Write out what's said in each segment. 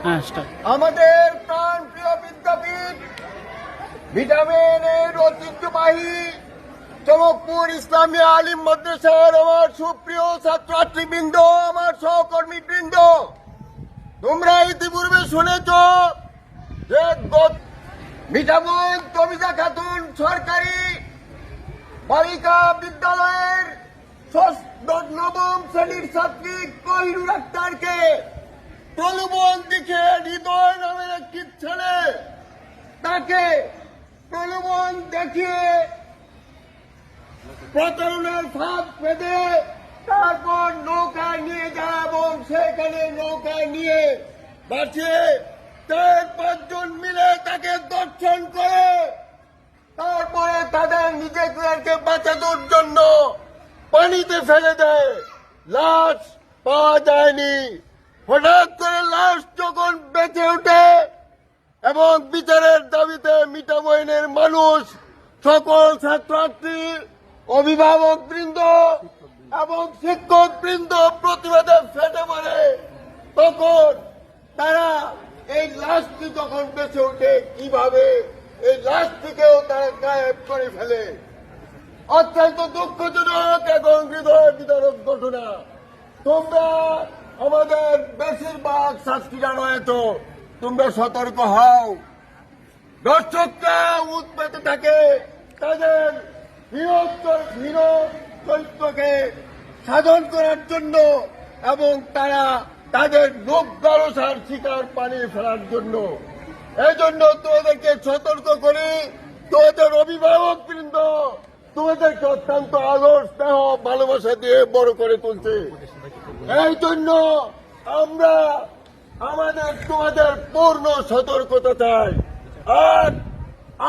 আমাদের প্রাণ প্রিয় বিদ্যাপীঠ ভিটামিনের ঐতিহ্যবাহী চমকপুর ইসলামী আলিম মাদ্রাসার আমার সুপ্রিয় ছাত্রছাত্রীবৃন্দ, আমার সহকর্মীবৃন্দ, তোমরা ইতিপূর্বে শুনেছ যে ভিটামিন তমিজা খাতুন সরকারি বালিকা বিদ্যালয়ের নবম শ্রেণীর ছাত্রী কোহিনুর আক্তারকে প্রলোভন দেখে হৃদয় নামের একটি ছেলে তাকে প্রলোভন দেখিয়ে প্রতারণার ফাঁদ পেতে তারপর নৌকায় নিয়ে যায় এবং সেখানে নৌকায় নিয়ে বাঁচিয়ে 4-5 জন মিলে তাকে দর্শন করে তারপরে তাদের নিজেদেরকে বাঁচানোর জন্য পানিতে ফেলে দেয়। লাশ পাওয়া যায়নি। হঠাৎ করে লাশ যখন বেঁচে ওঠে এবং বিচারের দাবিতে মিঠামইনের মানুষ, সকল ছাত্রছাত্রী, অভিভাবক বৃন্দ এবং শিক্ষক বৃন্দ প্রতিবাদে ফেটে পড়ে, তখন তারা এই লাশটি যখন বেঁচে ওঠে কিভাবে এই লাশটিকেও তারা গায়েব করে ফেলে। অত্যন্ত দুঃখজনক এবং হৃদয় বিদারক ঘটনা। তোমরা আমাদের বেশিরভাগ ছাত্রীরা রয়েছে, তোমরা সতর্ক হও। দর্শকরা উৎপেতে থাকে তাদের হীন চরিত্রকে সাধন করার জন্য এবং তারা তাদের লোক লালসার শিকার পানিয়ে ফেলার জন্য। এই জন্য তোমাদেরকে সতর্ক করি, তোমাদের অভিভাবক বৃন্দ তোমাদেরকে অত্যন্ত আদর স্নেহ ভালোবাসা দিয়ে বড় করে তুলছে। এই জন্য আমরা তোমাদের পূর্ণ সতর্কতা চাই। আর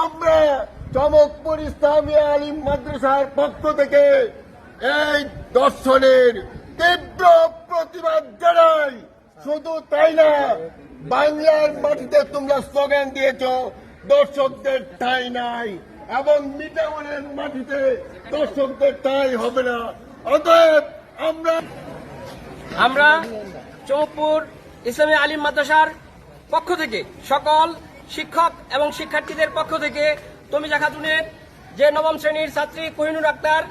আমরা চমকপুর ইসলামী আলিম মাদ্রাসার পক্ষ থেকে এই দর্শনের তীব্র প্রতিবাদ জানাই। শুধু তাই না, বাংলার মাটিতে তোমরা স্লোগান দিয়েছ দর্শকদের ঠাঁই নাই, এবং মিঠামইনের মাটিতে দর্শকদের ঠাঁই হবে না। অতএব আমরা চমকপুর ইসলামী আলিম মাদ্রাসার পক্ষ থেকে সকল শিক্ষক এবং শিক্ষার্থীদের পক্ষ থেকে তমিজা খাতুনের যে নবম শ্রেণীর ছাত্রী কোহিনুর আক্তার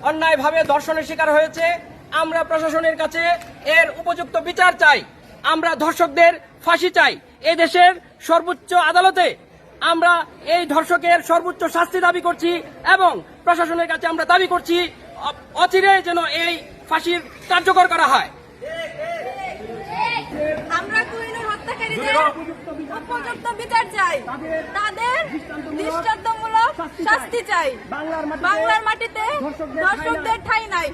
অন্যায়ভাবে ধর্ষণের শিকার হয়েছে, আমরা প্রশাসনের কাছে এর উপযুক্ত বিচার চাই। আমরা ধর্ষকদের ফাঁসি চাই। এই দেশের সর্বোচ্চ আদালতে আমরা এই ধর্ষকের সর্বোচ্চ শাস্তি দাবি করছি এবং প্রশাসনের কাছে আমরা দাবি করছি অচিরে যেন এই ফাঁসির কার্যকর করা হয়। আমরা কোহিনুর হত্যাকারীদের উপযুক্ত বিচার চাই, তাদের দৃষ্টান্তমূলক শাস্তি চাই। বাংলার মাটিতে দর্শকদের ঠাঁই নাই।